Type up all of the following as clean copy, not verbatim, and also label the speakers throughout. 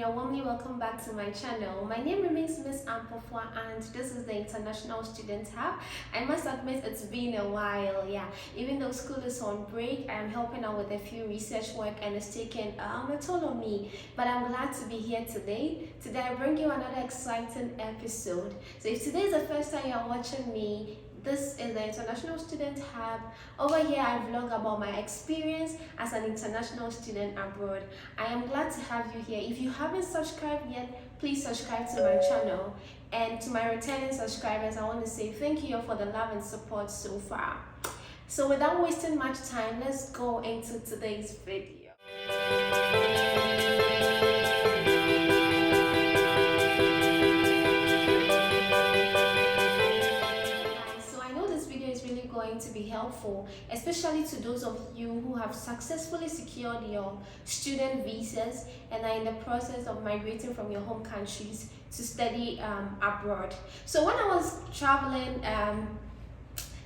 Speaker 1: you're warmly welcome back to my channel. My name remains Miss Ampofwa and this is the International Student Hub. I must admit it's been a while, even though school is on break. I am helping out with a few research work and it's taken a toll on me, but I'm glad to be here today. Today I bring you another exciting episode. So if today is the first time you're watching me, this is the International Student Hub. Over here, I vlog about my experience as an international student abroad. I am glad to have you here. If you haven't subscribed yet, please subscribe to my channel. And to my returning subscribers, I want to say thank you for the love and support so far. So without wasting much time, let's go into today's video. To be helpful, especially to those of you who have successfully secured your student visas and are in the process of migrating from your home countries to study abroad. So when I was traveling,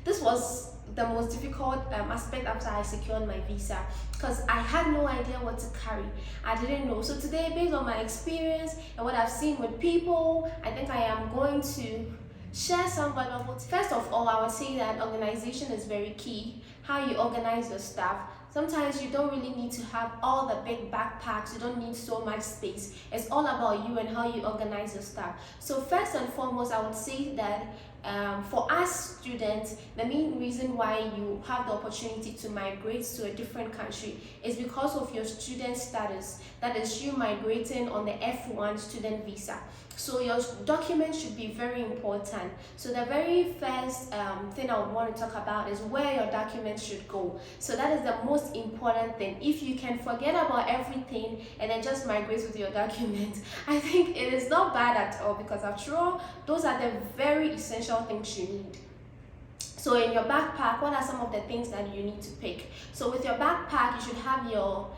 Speaker 1: this was the most difficult aspect after I secured my visa, because I had no idea what to carry. I didn't know. So today, based on my experience and what I've seen with people, I think I am going to share some valuable tips. First of all, I would say that organization is very key. How you organize your stuff. Sometimes you don't really need to have all the big backpacks. You don't need so much space. It's all about you and how you organize your stuff. So first and foremost, I would say that for us students, the main reason why you have the opportunity to migrate to a different country is because of your student status. That is, you migrating on the F1 student visa. So your documents should be very important. So the very first thing I would want to talk about is where your documents should go. So that is the most important thing. If you can forget about everything and then just migrate with your documents, I think it is not bad at all, because after all, those are the very essential things you need. So in your backpack, what are some of the things that you need to pick? So with your backpack, you should have your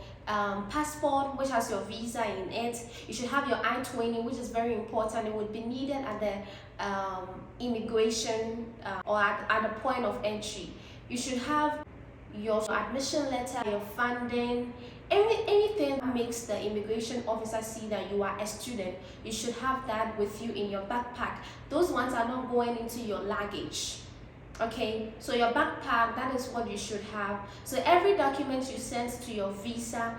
Speaker 1: passport, which has your visa in it. You should have your I-20, which is very important. It would be needed at the immigration or at the point of entry. You should have your admission letter, your funding, anything that makes the immigration officer see that you are a student. You should have that with you in your backpack. Those ones are not going into your luggage. Okay, so your backpack, that is what you should have. So every document you send to your visa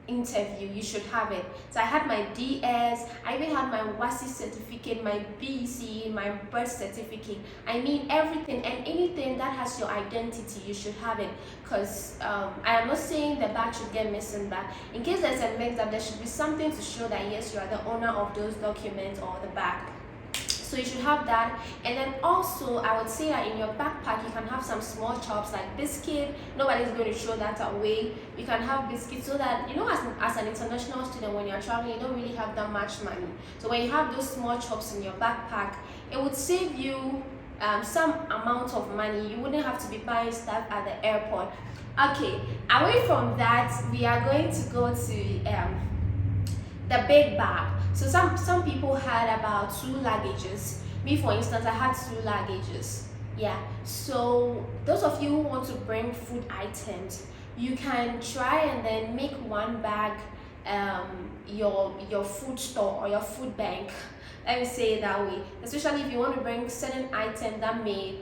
Speaker 1: interview, you should have it. So I had my DS, I even had my WASI certificate, my BC, my birth certificate. I mean everything and anything that has your identity, you should have it. Because I am not saying the bag should get missing, but in case there's a mix up, there should be something to show that yes, you are the owner of those documents or the bag. So you should have that. And then also I would say that in your backpack you can have some small chops like biscuit. Nobody's going to show that away. You can have biscuits so that, you know, as an international student, when you're traveling, you don't really have that much money. So when you have those small chops in your backpack, it would save you some amount of money. You wouldn't have to be buying stuff at the airport. Okay, away from that, we are going to go to the big bag. So some people had about 2 luggages. Me, for instance, I had 2 luggages. So those of you who want to bring food items, you can try and then make one bag your food store or your food bank. Let me say it that way. Especially if you want to bring certain items that may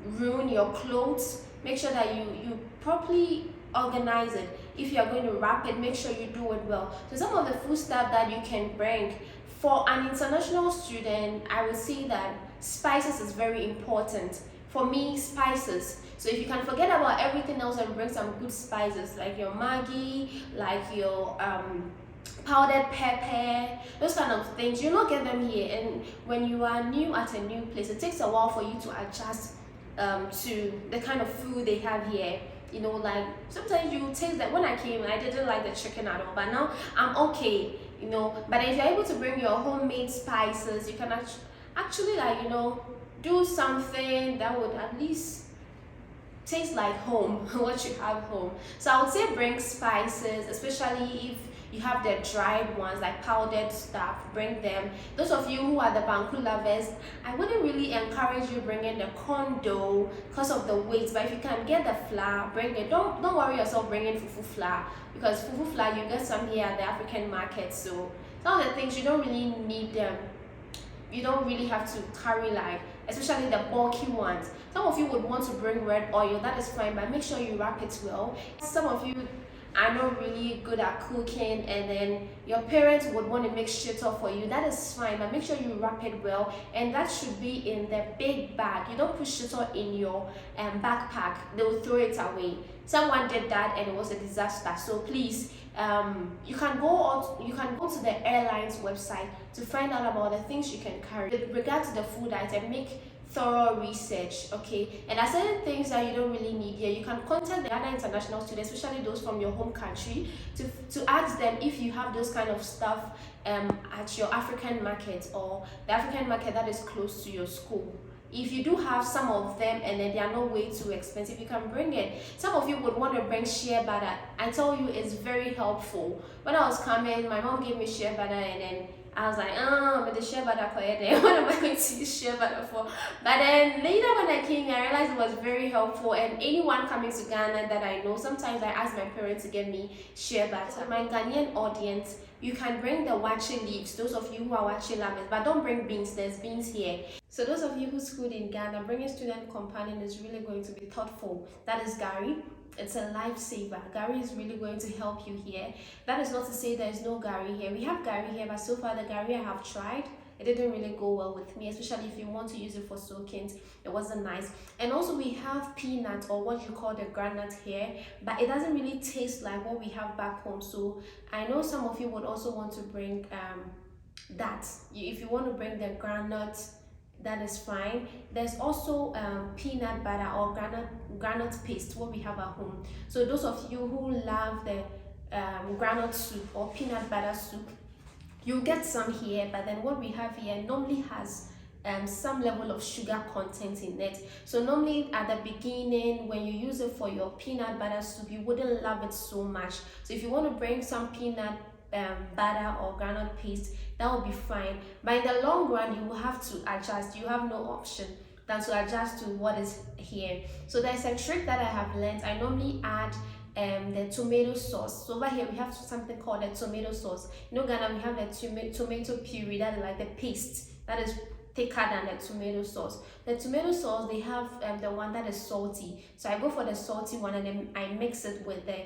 Speaker 1: ruin your clothes, make sure that you properly organize it. If you are going to wrap it, make sure you do it well. So some of the food stuff that you can bring for an international student, I would say that spices is very important. For me, spices. So if you can forget about everything else and bring some good spices like your Maggi, like your powdered pepper, those kind of things, you not get them here. And when you are new at a new place, it takes a while for you to adjust to the kind of food they have here. You know, like sometimes you taste that. When I came, I didn't like the chicken at all, but now I'm okay, you know. But if you're able to bring your homemade spices, you can actually, like, you know, do something that would at least taste like home, what you have home. So I would say bring spices, especially if you have the dried ones like powdered stuff, bring them. Those of you who are the banku lovers, I wouldn't really encourage you bringing the corn dough because of the weight, but if you can get the flour, bring it. Don't worry yourself bringing fufu flour, because fufu flour you get some here at the African market, so Some of the things you don't really need them. You don't really have to carry, like, especially the bulky ones. Some of you would want to bring red oil, that is fine, but make sure you wrap it well. Some of you are not really good at cooking, and then your parents would want to make shito for you, that is fine, but make sure you wrap it well, and that should be in the big bag. You don't put shito in your backpack, they'll throw it away. Someone did that and it was a disaster. So please, you can go to the airline's website to find out about the things you can carry. With regard to the food item, make thorough research, okay? And there are certain things that you don't really need here. You can contact the other international students, especially those from your home country, to ask them if you have those kind of stuff at your African market, or the African market that is close to your school. If you do have some of them and then they are not way too expensive, you can bring it. Some of you would want to bring shea butter. I tell you, it's very helpful. When I was coming, my mom gave me shea butter, and then I was like, but the shea butter for it, what am I going to use shea butter for? But then later when I came here, I realized it was very helpful. And anyone coming to Ghana that I know, sometimes I ask my parents to get me shea butter. My Ghanaian audience, you can bring the wache leaves, those of you who are wache lovers, but don't bring beans, there's beans here. So those of you who schooled in Ghana, bringing student companion is really going to be thoughtful. That is Gary. It's a lifesaver. Gary is really going to help you here. That is not to say there is no Gary here. We have Gary here, but so far the Gary I have tried, it didn't really go well with me, especially if you want to use it for soakings. It wasn't nice. And also we have peanut, or what you call the granite here, but it doesn't really taste like what we have back home. So I know some of you would also want to bring that. If you want to bring the granite, that is fine. There's also peanut butter or granite paste, what we have at home. So those of you who love the granite soup or peanut butter soup, you get some here, but then what we have here normally has some level of sugar content in it. So normally at the beginning, when you use it for your peanut butter soup, you wouldn't love it so much. So if you want to bring some peanut butter or granite paste, that will be fine. But in the long run, you will have to adjust. You have no option than to adjust to what is here. So there's a trick that I have learned. I normally add the tomato sauce. So over here we have something called the tomato sauce. You know, Ghana, we have the tomato puree, that is like the paste that is thicker than the tomato sauce. The tomato sauce, they have the one that is salty. So I go for the salty one, and then I mix it with the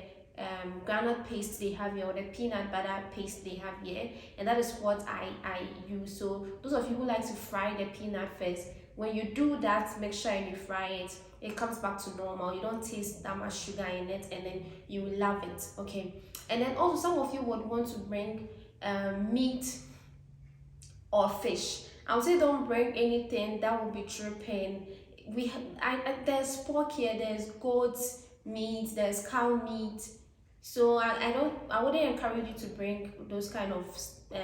Speaker 1: granite paste they have here, or the peanut butter paste they have here, and that is what I use. So those of you who like to fry the peanut first, when you do that, make sure you fry it, it comes back to normal. You don't taste that much sugar in it, and then you love it, okay? And then also some of you would want to bring meat or fish. I would say don't bring anything that will be dripping. There's pork here, there's goat meat, there's cow meat. So I wouldn't encourage you to bring those kind of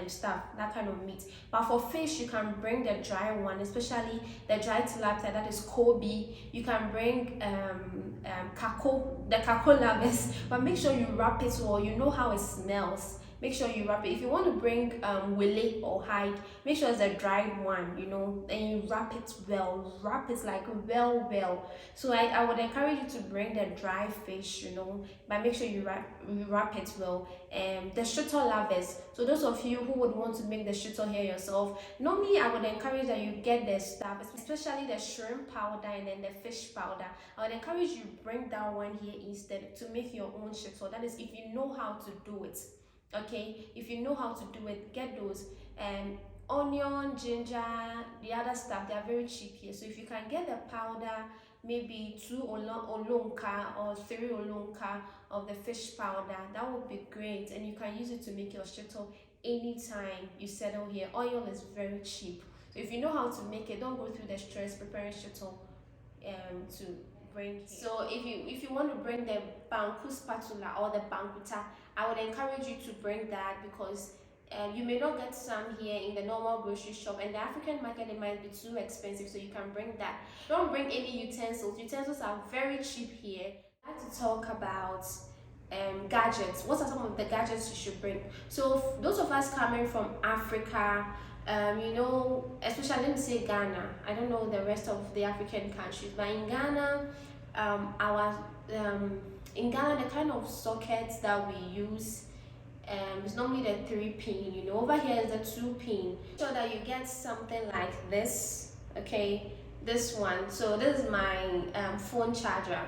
Speaker 1: stuff, that kind of meat. But for fish, you can bring the dry one, especially the dry tilapia, that is Kobe. You can bring the kako lovers, but make sure you wrap it well. You know how it smells. Make sure you wrap it. If you want to bring willy or hide, make sure it's a dried one, you know, and you wrap it well. Wrap it like well. So I would encourage you to bring the dry fish, you know, but make sure you wrap it well. The shito lovers, so those of you who would want to make the shito here yourself, normally I would encourage that you get the stuff, especially the shrimp powder and then the fish powder. I would encourage you bring that one here instead to make your own shito. That is if you know how to do it. Okay, if you know how to do it, get those. Onion, ginger, the other stuff, they are very cheap here. So if you can get the powder, maybe 2 olonka or 3 olonka of the fish powder, that would be great, and you can use it to make your shito anytime you settle here. Oil is very cheap, so if you know how to make it, don't go through the stress preparing shito to bring here. So if you want to bring the banku spatula or the bankuta, I would encourage you to bring that, because you may not get some here in the normal grocery shop, and the African market, it might be too expensive, so you can bring that. Don't bring any utensils. Utensils are very cheap here. I'd like to talk about gadgets. What are some of the gadgets you should bring? So those of us coming from Africa, you know, especially let me say Ghana, I don't know the rest of the African countries, but in Ghana, in Ghana, the kind of sockets that we use, it's normally the 3 pin, over here is the 2 pin. So that you get something like this, okay, this one. So this is my phone charger.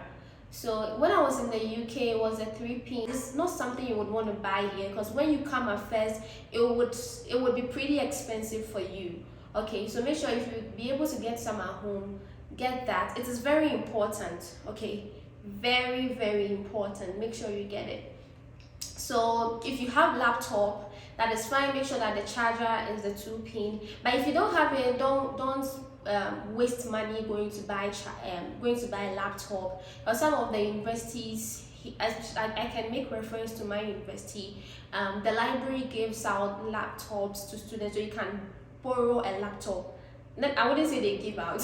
Speaker 1: So when I was in the UK, it was a 3 pin. It's not something you would want to buy here, because when you come at first, it would be pretty expensive for you. Okay, so make sure if you be able to get some at home, get that. It is very important. Okay, very very important. Make sure you get it. So if you have laptop, that is fine. Make sure that the charger is the 2 pin. But if you don't have it, don't waste money going to buy a laptop. Or some of the universities, I can make reference to my university. The library gives out laptops to students, so you can borrow a laptop. I wouldn't say they give out.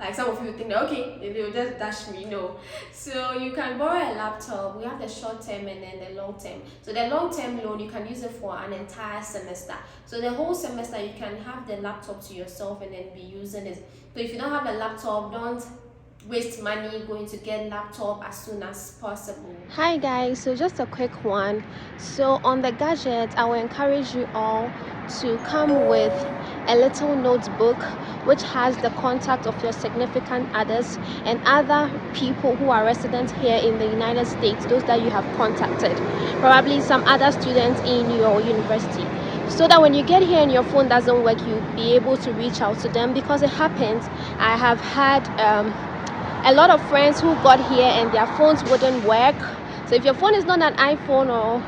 Speaker 1: Like some of you think that, okay, they'll just dash me. No. So you can borrow a laptop. We have the short term and then the long term. So the long term loan, you can use it for an entire semester. So the whole semester you can have the laptop to yourself and then be using it. So if you don't have a laptop, don't waste money going to get laptop as soon as possible. Hi guys, so just a quick one. So on the gadget, I will encourage you all to come with a little notebook which has the contact of your significant others and other people who are resident here in the United States, those that you have contacted, probably some other students in your university, so that when you get here and your phone doesn't work, you'll be able to reach out to them. Because it happens, I have had a lot of friends who got here and their phones wouldn't work. So if your phone is not an iPhone or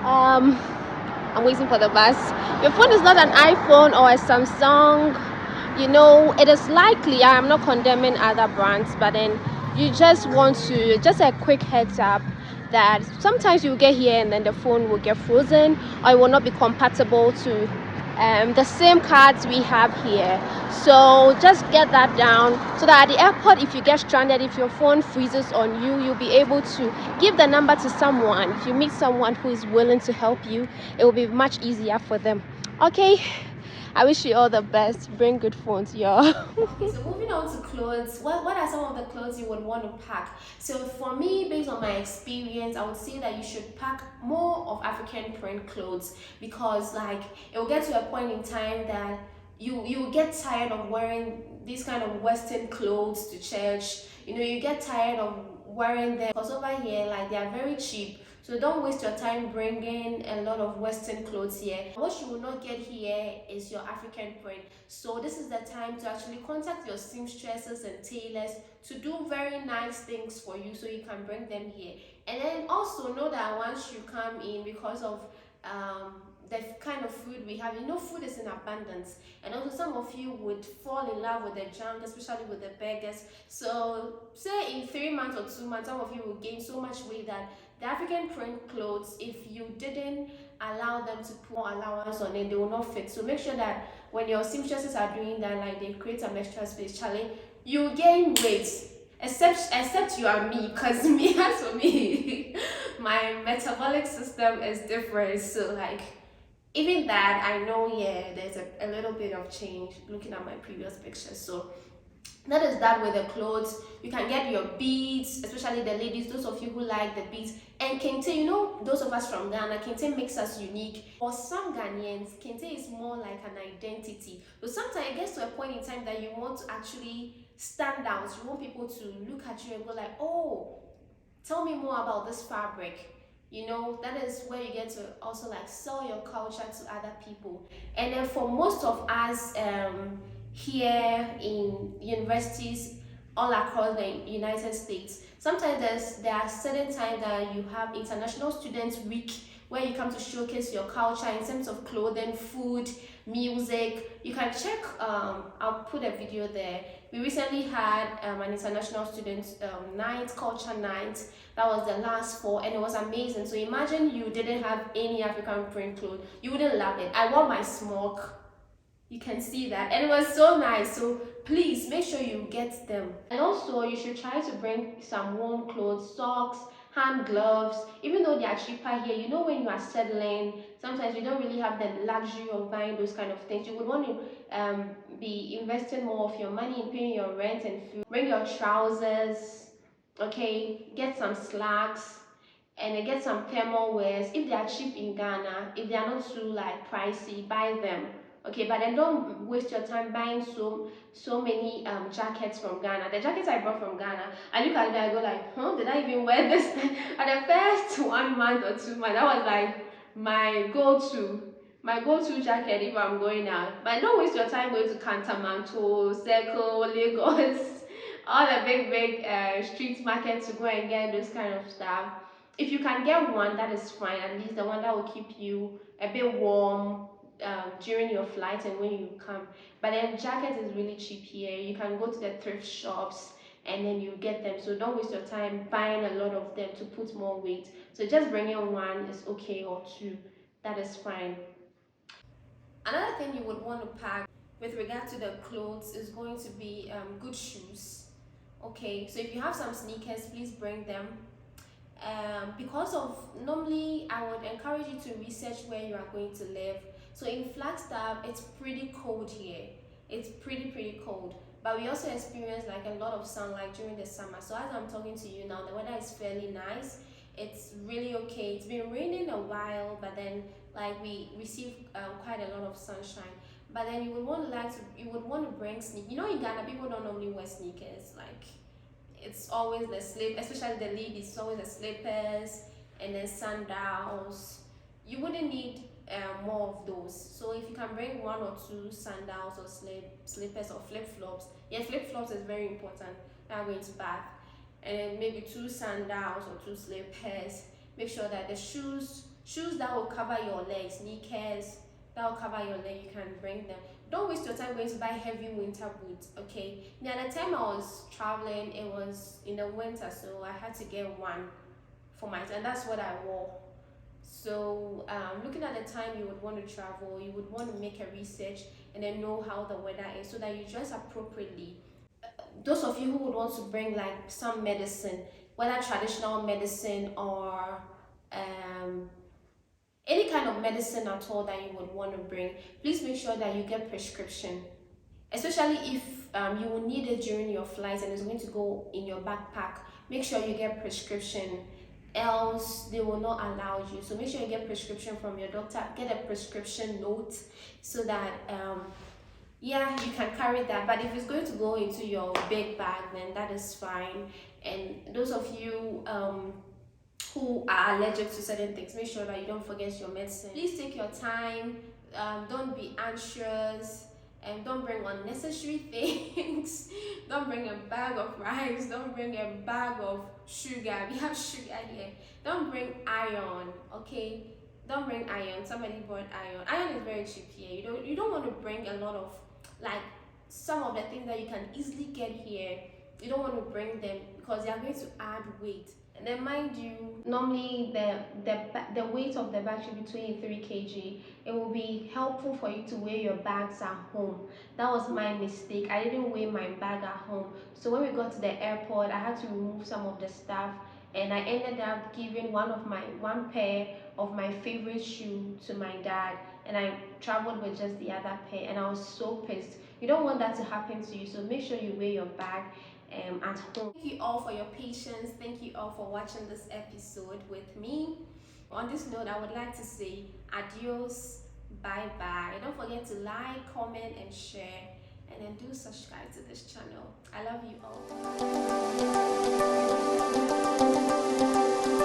Speaker 1: I'm waiting for the bus, your phone is not an iPhone or a Samsung, it is likely, I'm not condemning other brands, but then you just want to, just a quick heads up that sometimes you get here and then the phone will get frozen or it will not be compatible to the same cards we have here. So just get that down, so that at the airport, if you get stranded, if your phone freezes on you, you'll be able to give the number to someone. If you meet someone who is willing to help you, it will be much easier for them. Okay, I wish you all the best. Bring good phones, y'all. Okay, so moving on to clothes. What are some of the clothes you would want to pack? So for me, based on my experience, I would say that you should pack more of African print clothes, because like it will get to a point in time that you get tired of wearing these kind of Western clothes to church. You get tired of wearing them, because over here, like, they are very cheap. So don't waste your time bringing a lot of Western clothes here. What you will not get here is your African print. So this is the time to actually contact your seamstresses and tailors to do very nice things for you, so you can bring them here. And then also know that once you come in, because of the kind of food we have, food is in abundance, and also some of you would fall in love with the junk, especially with the burgers. So say in 3 months or 2 months, some of you will gain so much weight that the African print clothes, if you didn't allow them to put more allowance on it, they will not fit. So make sure that when your seamstresses are doing that, like, they create some extra space, Charlie, you gain weight. Except you are me, because me, as for me, my metabolic system is different. So like, even that, I know, yeah, there's a little bit of change looking at my previous pictures. So that is that with the clothes. You can get your beads, especially the ladies, those of you who like the beads. And kente, those of us from Ghana, kente makes us unique. For some Ghanaians, kente is more like an identity. But sometimes it gets to a point in time that you want to actually stand out. You want people to look at you and go like, oh, tell me more about this fabric. That is where you get to also like sell your culture to other people. And then for most of us here in universities all across the United States, sometimes there are certain times that you have International Students Week, where you come to showcase your culture in terms of clothing, food, music. You can check, I'll put a video there. We recently had an International Students night, culture night. That was the last fall, and it was amazing. So imagine you didn't have any African print clothes, you wouldn't love it. I wore my smock, you can see that, and it was so nice. So please make sure you get them. And also you should try to bring some warm clothes, socks, hand gloves. Even though they are cheaper here, when you are settling, sometimes you don't really have the luxury of buying those kind of things. You would want to be investing more of your money in paying your rent and food. Bring your trousers, okay, get some slacks, and get some thermal wears. If they are cheap in Ghana, if they are not too like pricey, buy them. Okay, but then don't waste your time buying so many jackets from Ghana. The jackets I brought from Ghana, I look at it, I go like, huh, did I even wear this? At the first 1 month or 2 months, that was like my go-to jacket if I'm going out. But don't waste your time going to Cantamanto, Circle, Lagos, all the big street markets to go and get those kind of stuff. If you can get one, that is fine. At least the one that will keep you a bit warm during your flight and when you come. But then jacket is really cheap here. You can go to the thrift shops and then you get them. So don't waste your time buying a lot of them to put more weight. So just bringing one is okay, or two. That is fine. Another thing you would want to pack with regard to the clothes is going to be good shoes. Okay, so if you have some sneakers, please bring them. Because of normally I would encourage you to research where you are going to live. So in Flagstaff it's pretty cold here. It's pretty cold, but we also experience like a lot of sunlight during the summer. So as I'm talking to you now, the weather is fairly nice. It's really okay. It's been raining a while, but then like we receive quite a lot of sunshine. But then you would want to bring sneakers. You know, in Ghana people don't normally wear sneakers. Like it's always the slip, especially the ladies, it's always the slippers and then sandals. You wouldn't need more of those. So if you can bring one or two sandals or slippers or flip-flops. Yeah, flip-flops is very important when I'm going to bath. And then maybe two sandals or two slippers. Make sure that the shoes that will cover your legs, sneakers that will cover your leg, you can bring them. Don't waste your time going to buy heavy winter boots. Okay, now the time I was traveling, it was in the winter, so I had to get one for myself, and that's what I wore. So looking at the time you would want to travel, you would want to make a research and then know how the weather is so that you dress appropriately. Those of you who would want to bring like some medicine, whether traditional medicine or um, any kind of medicine at all that you would want to bring, please make sure that you get prescription, especially if you will need it during your flights and it's going to go in your backpack. Make sure you get prescription, else they will not allow you. So make sure you get prescription from your doctor, get a prescription note so that yeah, you can carry that. But if it's going to go into your big bag, then that is fine. And those of you who are allergic to certain things, make sure that you don't forget your medicine. Please take your time. Don't be anxious, and don't bring unnecessary things. Don't bring a bag of rice. Don't bring a bag of sugar. We have sugar here. Don't bring iron. Okay, don't bring iron. Somebody brought iron. Iron is very cheap here. You don't want to bring a lot of like some of the things that you can easily get here. You don't want to bring them because they are going to add weight. And then mind you, normally the weight of the bag should be 23 kg. It will be helpful for you to weigh your bags at home. That was my mistake. I didn't weigh my bag at home. So when we got to the airport, I had to remove some of the stuff, and I ended up giving one pair of my favorite shoe to my dad, and I traveled with just the other pair, and I was so pissed. You don't want that to happen to you, so make sure you weigh your bag at home. Thank you all for your patience. Thank you all for watching this episode with me. On this note, I would like to say adios, bye bye. Don't forget to like, comment, and share, and then do subscribe to this channel. I love you all.